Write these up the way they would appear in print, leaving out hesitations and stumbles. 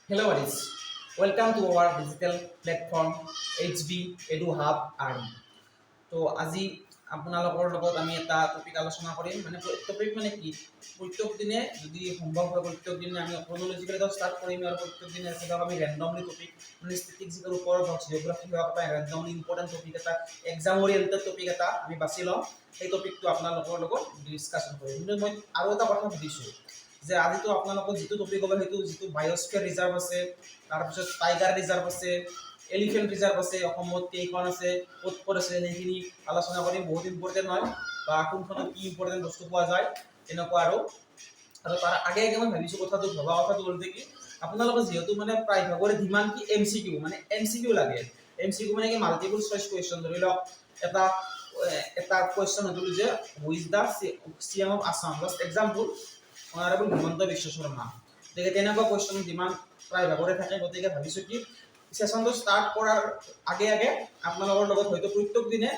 Hello buddies, welcome to our digital platform ADRE2.0 and তো আজি আপোনালোকৰ লগত আমি এটা টপিক আলোচনা কৰিম মানে টপিক মানে কি প্ৰত্যেক দিনে যদি সম্ভৱ হয় প্ৰত্যেক দিনে আমি ক্ৰনলজিক্যালি স্টাৰ্ট কৰিম আৰু প্ৰত্যেক দিনে এটা আমি ৰেন্ডমলি টপিক মানে ষ্টেটিষ্টিক্সৰ ওপৰত হওক জিওগ্ৰাফি হওক এটা ৰেন্ডমলি ইম্পৰ্টেন্ট টপিক এটা এক্সাম ওৰিয়েণ্টেড টপিক এটা আমি বাছি লওঁ এই টপিকটো আপোনালোকৰ লগত ডিসকাশন কৰিম কিন্তু মই আৰু এটা কথা সুধিছোঁ যে আজিতো আপোনালোকৰ যিটো টপিক হ'ব সেইটো যিটো বায়োস্ফিয়াৰ ৰিজাৰ্ভ আছে তাৰপিছত টাইগাৰ ৰিজাৰ্ভ আছে এলিফেন্ট ৰিজাৰ্ভ আছে অসমত কেইখন আছে ক'ত আছে সেইখিনি আলোচনা কৰিম বহুত ইম্পৰ্টেন্ট হয় বা কোনখনত কি ইম্পৰ্টেন্ট বস্তু পোৱা যায় এনেকুৱা আৰু তাৰ আগে আগে মই ভাবিছোঁ কথাটো হ'ল কি আপোনালোকৰ যেহেতু মানে প্ৰায়ভাগৰে ডিমান্ড কি MCQ মানে MCQ লাগে MCQ মানে কি মাল্টিপল চইচ কোৱেশ্চন ধৰি লওক এটা কোৱেশ্চন হ'ল যে who is the CM of Assam just example honourable Himanta Biswa Sarma গতিকে তেনেকুৱা কোৱেশ্চন ডিমান্ড প্ৰায়ভাগৰে থাকে গতিকে ভাবিছোঁ কি সেশনটো স্টার্ট করার আগে আগে আপনাদের লগত হয়তো প্রত্যেক দিনে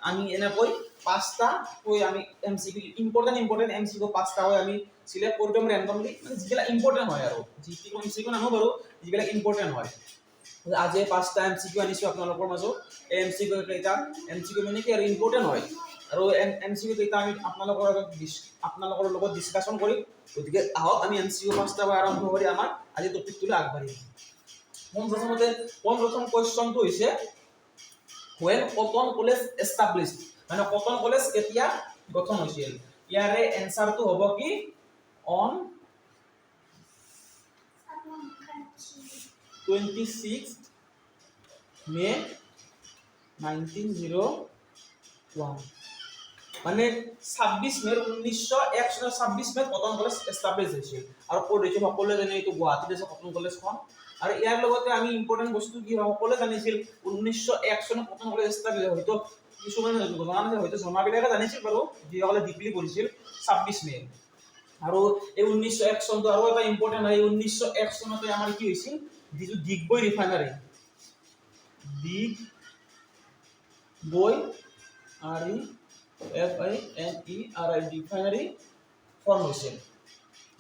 আমি এনেকৈ পাঁচটা কই আমি এমসিকিউ ইম্পর্টেন্ট এমসিকিউ পাঁচটা হয় আমি সিলেক্ট কৰি দিম ৰেন্ডমলি মানে যিবিলাক ইম্পৰ্টেন্ট হয় আৰু যিটি এমসিকিউ নামো বাৰু যিবিলাক ইম্পৰ্টেন্ট হয় আজি পাঁচটা এমসিকিউ আনিছো আপোনালোকৰ মাজত এমসিকিউ কেইটা এমসিকিউ মানে কি আৰু ইম্পৰ্টেন্ট হয় আৰু এমসিকিউ কেইটা আমি আপোনালোকৰ লগত ডিসকাশন কৰিম গতিকে আহক আমি এমসিকিউ পাঁচটা আৰম্ভ কৰি আমাৰ আজি টপিকটোলৈ আগবাঢ়িম প্রথম কোয়েশ্চনটো হইছে when cotton college established মানে cotton college কেতিয়া গঠন হৈছিল ইয়াৰে এনসারটো হ'ব কি on 26th May 1901 মানে 26 মে 1901 চনৰ 26 মে কটন কলেজ এস্টাবলিশ হৈছিল আৰু ক'ত হৈছিল সকলোৱে জানে এইটো গুৱাহাটীত আছে কটন কলেজখন আৰু ইয়াৰ লগতে আমি ইম্পৰ্টেন্ট বস্তু কি সকলোৱে জানিছিল 1901 চনত কটন কলেজ এস্টাবলিশ হয়তো কিছুমান জনা নাছিল হয়তো জনাবিলাকে জানিছিল বাৰু যিসকলে ডিপলি পঢ়িছিল 26 মে আৰু এই 1901 চনটো আৰু এটা ইম্পৰ্টেন্ট হয় 1901 চনতে আমাৰ কি হৈছিল যিটো ডিগবৈ ৰিফাইনাৰী ৰিফাইনাৰী ফৰ্ম হৈছিল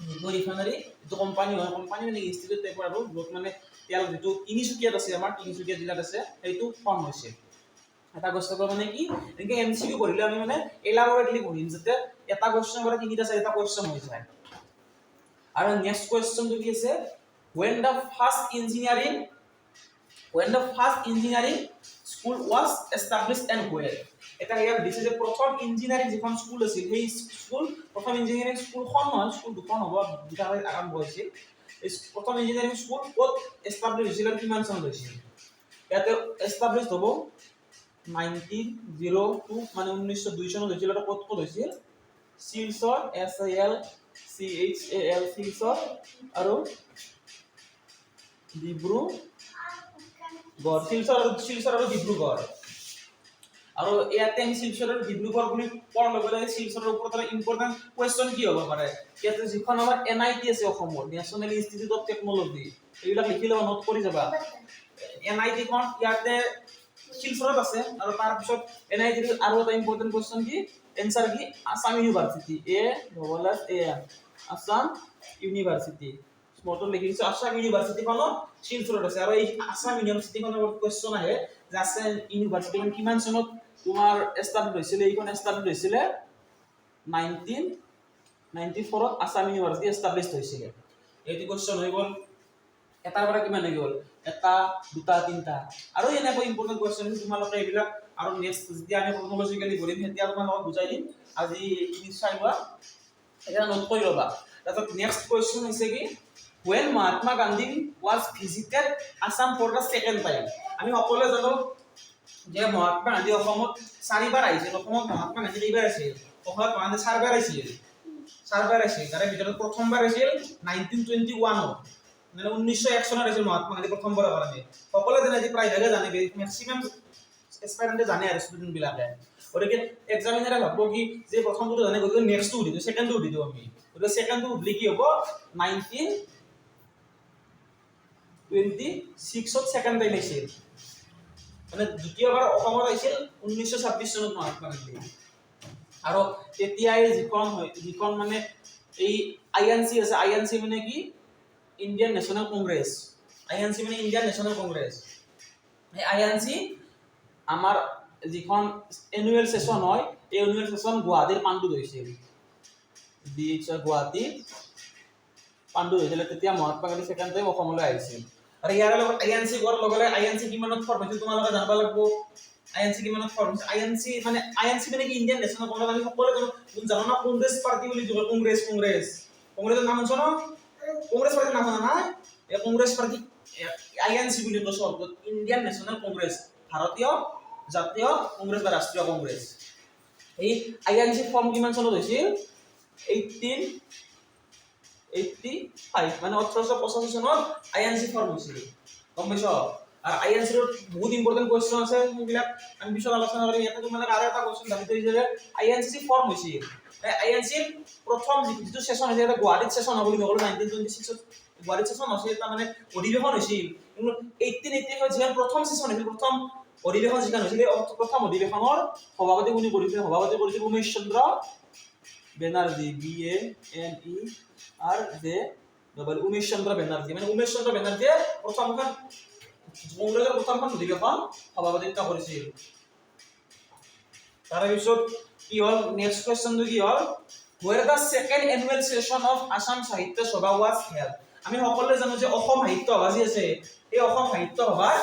ডিগবৈ ৰিফাইনাৰী এইটো কোম্পানী হয় কোম্পানী মানে ইনষ্টিটিউট টাইপৰ আৰু য'ত মানে তেল যিটো তিনিচুকীয়াত আছে আমাৰ তিনিচুকীয়া জিলাত আছে সেইটো ফৰ্ম হৈছে এটা কোৱেশ্চন মানে কি এনেকে এমসিকিউ পঢ়িলে আমি মানে এলাবৰেটলি পঢ়িম যাতে এটা কোৱেশ্চন পৰা তিনিটা চাৰিটা কোৱেশ্চন হৈ যায় আৰু নেক্সট কোৱেশ্চনটো কি আছে when the first engineering school was established and where এটা ইয়াত দিছে যে প্ৰথম ইঞ্জিনিয়াৰিং যিখন স্কুল আছিল সেই স্কুল প্ৰথম ইঞ্জিনিয়াৰিং স্কুলখন নহয় স্কুল দুখন হ'ব দুটা আৰম্ভ হৈছিল এই প্ৰথম ইঞ্জিনিয়াৰিং স্কুল ক'ত এস্টাবলিশ হৈছিল আৰু কিমান চনত হৈছিল ইয়াতে এস্টাবলিশ হ'ব 1902 মানে 1902 চনত হৈছিল আৰু ক'ত হৈছিল শিলচৰ SILCHAL শিলচৰ আৰু ডিব্ৰুগড় শিলচৰ আৰু ডিব্ৰুগড় আৰু ইয়াতে আমি শিলচৰ আৰু ডিব্ৰুগড় বুলি কোৱাৰ লগে লগে শিলচৰৰ ওপৰত এটা ইম্পৰ্টেন্ট কোৱেশ্চন কি হ'ব পাৰে ইয়াতে যিখন আমাৰ NIT আছে অসমৰ নেশ্যনেল ইনষ্টিটিউট অফ টেকনলজি এইবিলাক লিখি ল'বা নোট কৰি যাবা NIT খন ইয়াতে শিলচৰত আছে আৰু তাৰ পিছত NIT ৰ আৰু এটা ইম্পৰ্টেন্ট কোৱেশ্চন কি এনসাৰ কি আসাম ইউনিভাৰ্সিটি আসাম ইউনিভাৰ্সিটি স্মটো লিখি দিছো আসাম ইউনিভাৰ্সিটি খন শিলচৰত আছে আৰু এই আসাম ইউনিভাৰ্সিটি খনৰ কোৱেশ্চন আহে যে আসাম ইউনিভাৰ্সিটি খন কিমান চনত তোমাৰ এস্টাবলিশ হৈছিল এইখন এস্টাবলিশ হৈছিল 1994 ত আসাম ইউনিভাৰ্সিটি এস্টাবলিশ হৈছিল এইটো কোৱেশ্চন হৈ গ'ল এটাৰ পৰা কিমান হৈ গ'ল এটা দুটা তিনটা আৰু এনেকৈ ইম্পৰ্টেন্ট কোৱেশ্চন তোমালোকে এইবিলাক আৰু নেক্সট যেতিয়া আমি ক্ৰনলজিক্যালি কৰিম তেতিয়া তোমালোকক বুজাই দিম আজি এইখিনি চাই লোৱা এটা নোট কৰি ল'বা তাৰপিছত নেক্সট কোৱেশ্চন হৈছে কি when Mahatma Gandhi was visited Assam for the second time আমি সকলোৱে জানো যে মহাত্মা গান্ধী অসমত চাৰিবাৰ আহিছিল অসমত মহাত্মা গান্ধী কেইবাৰ আছিল অসমত মহাত্মা চাৰিবাৰ আহিছিল তাৰে ভিতৰত প্ৰথমবাৰ আহিছিল 1921 মানে 1901 চনত আহিছিল মহাত্মা গান্ধী প্ৰথমবাৰৰ কাৰণে সকলোৱে জানে যে প্ৰায়ভাগে জানে মেক্সিমাম এসপাইৰেন্টে জানে আৰু ষ্টুডেন্ট বিলাকে গতিকে এক্সামিনাৰে ভাবব কি যে প্ৰথমটো জানে গতিকে নেক্সটটো দি দিও সেকেন্ডটো দি দিও আমি গতিকে সেকেন্ডটো উঠলি কি হ'ব 1926 ত সেকেন্ড টাইম আহিছিল মানে দ্বিতীয়বাৰ অসমত আহিছিল 1926 চনত মহাত্মা গান্ধী আৰু তেতিয়াই যিখন মানে এই আইএনসি আছে, আইএনসি মানে কি ইন্ডিয়ান ন্যাশনাল কংগ্রেস, আইএনসি মানে ইন্ডিয়ান ন্যাশনাল কংগ্রেস। এই আইএনসি আমাৰ যিখন এনুৱেল সেশন হয় এই এনুৱেল সেশন গুৱাহাটীৰ পাণ্ডুত হৈছিল, গুৱাহাটী পাণ্ডু হৈছিল। তেতিয়া মহাত্মা গান্ধী সেকেন্ড টাইম অসমলৈ আহিছিল। আৰু ইয়াৰ লগত আইএনসি গৰ লগে আইএনসি কিমানত ফৰ্ম হৈছিল তোমালোকে জানিব লাগিব। আইএনসি কিমানত ফৰ্ম হৈছিল? আইএনসি মানে কি ইন্ডিয়ান ন্যাশনাল কংগ্ৰেস। আমি সকলোৱে জানো না কংগ্ৰেস পাৰ্টি বুলি কয়, কংগ্ৰেসৰ নাম শুনছ ন? কংগ্ৰেস পাৰ্টিৰ নাম শুনা নাই? এই কংগ্ৰেস পাৰ্টি আইএনসি বুলি কয় শব্দ, ইন্ডিয়ান ন্যাশনাল কংগ্ৰেস, ভাৰতীয় জাতীয় কংগ্ৰেস বা ৰাষ্ট্ৰীয় কংগ্ৰেস। এই আইএনসি ফৰ্ম কিমান চনত হৈছিল? 1885 মানে 1885 চনত আইএনসি ফৰ্ম হৈছিল, গম পাইছ? আৰু আইএনসিৰ বহুত ইম্পৰ্টেন্ট কোৱেশ্চন আছে, সেইবিলাক আমি পিছত আলোচনা কৰিম। ইয়াতে তোমালোকে আৰু এটা কোৱেশ্চন জানি থৈছে যে আইএনসি ফৰ্ম হৈছিল, আইএনসিৰ প্ৰথম যিটো সেশন হৈছিল এটা গুৱাহাটীত সেশন হ'ব বুলি ক'লো 1926 গুৱাহাটীত সেশন হৈছিল, এটা মানে অধিৱেশন হৈছিল। কিন্তু 1885 যিখন প্ৰথম সেশন হৈছিল, প্ৰথম অধিৱেশন যিখন হৈছিল, প্ৰথম অধিৱেশনৰ সভাপতি কোনে কৰিছিল? সভাপতি কৰিছিল উমেশ চন্দ্ৰ বেনাৰ্জী, BANERJ, উমেশ চন্দ্ৰ বেনাৰ্জী। মানে উমেশ চন্দ্ৰ বেনাৰ্জীয়ে প্ৰথমখন কংগ্ৰেছৰ প্ৰথমখন অধিৱেশন সভাপতিত্ব কৰিছিল। তাৰে পিছত কি হ'ল? নেক্সট কোৱেশ্চনটো কি হ'ল? Where the second annual session of Assam Sahitya Sabha was held? আমি সকলোৱে জানো যে অসম সাহিত্য সভা যি আছে, এই অসম সাহিত্য সভাৰ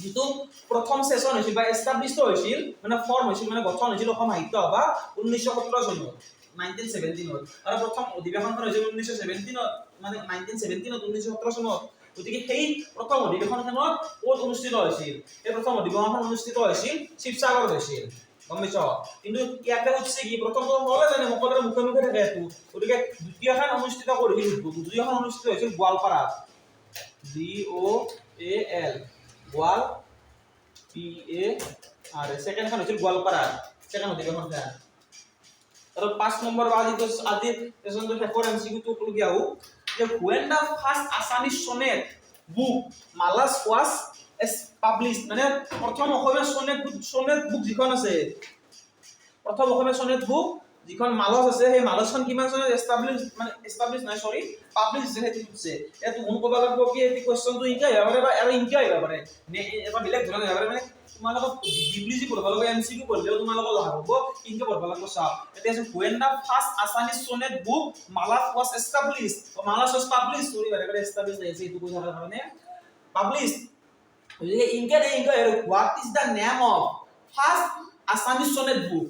যিটো প্ৰথম সেশন হৈছিল বা এস্টাব্লিছড হৈছিল, মানে ফৰ্ম হৈছিল, মানে গঠন হৈছিল অসম সাহিত্য সভা 1917 চনত, 1917 আৰু প্ৰথম অধিৱেশনখন হৈছিল 1917 মানে 1917 চনত। গতিকে সেই প্ৰথম অধিৱেশনখনত ক'ত অনুষ্ঠিত হৈছিল? এই প্ৰথম অধিৱেশনখন অনুষ্ঠিত হৈছিল শিৱসাগৰত হৈছিল, গম পাইছ? কিন্তু ইয়াতে হচ্ছে কি প্ৰথমটো হ'লে জানে সকলোৰে মুখে মুখে থাকে এইটো। গতিকে দ্বিতীয়খন অনুষ্ঠিত কৰিছিল, দ্বিতীয়খন অনুষ্ঠিত হৈছিল গোৱালপাৰাত, GOAL, গোৱাল PAR। সেকেন্ডখন হৈছিল গোৱালপাৰাত, সেকেন্ড অধিৱেশনখন। আৰু 5 নম্বৰ আজিৰ সেশনটো শেষৰ MCQ টো কি আহো যে when the first Assamese sonnet book Malas was published, মানে প্ৰথম অসমীয়া sonnet book যিখন আছে, প্ৰথম অসমীয়া sonnet book যিখন মালস আছে, সেই মালসখন কিমান চনত পাবলিশ হৈছে সেইটো হৈছে। এটো মন কৰিব লাগিব কি এই কোৱেশ্চনটো ইনকা আহিব পাৰে বা আৰু ইনকা আহিব পাৰে, এটা বেলেগ ধৰণে আহিব পাৰে। মানে তোমালোকক ডিপ্লিজি পঢ়িব লাগিব, MCQ পঢ়িলেও তোমালোকক লাভ হ'ব, ইনকা পঢ়িব লাগিব। চাও এতিয়া আছে when the first Assamese sonnet book Malas was established, Malas was published, সৰি বাৰে বাৰে established আছে এইটো কৈ থকাৰ কাৰণে published। গতিকে ইনকা আৰু what is the name of first Assamese sonnet book?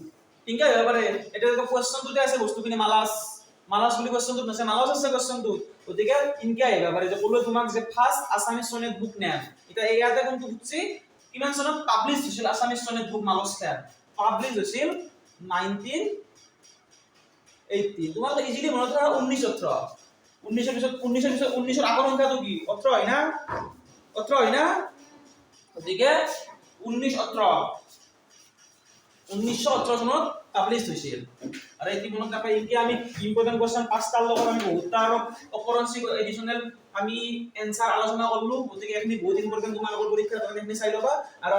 Inca আহিব পাৰে। এতিয়া কোৱেশ্চনটোতে আছে বস্তুখিনি মালাস বুলি কোৱেশ্চনটোত আছে, মালাস আছে কোৱেশ্চনটোত। গতিকে ইনকা আহিব পাৰে যে ক'লো তোমাক যে first Assamese sonnet book name. এটা ইয়াতে কোনটো বুকছি কিমান চনত পাবলিশ হৈছিল আসামিজ সনেট বুক মালাস খান? পাবলিশ হৈছিল 1918। তোমালোকে ইজিলি মনত ৰাখা 1918। 19 পিছত 19 আগৰ সংখ্যাটো কি? 18 হয় না? 18 হয় না? গতিকে 1918 চনত পাবলিশ হৈছিল। আৰু এটি মনত ৰাখা এতিয়া আমি ইম্পৰ্টেন্ট কোৱেশ্চন পাঁচটাৰ লগত আমি বহুতটা আৰু অকৰেন্স এডিশনাল আমি এনসাৰ আলোচনা কৰিলো। গতিকে এখিনি বহুত ইম্পৰ্টেন্ট তোমালোকৰ পৰীক্ষাৰ কাৰণে চাই লবা। আৰু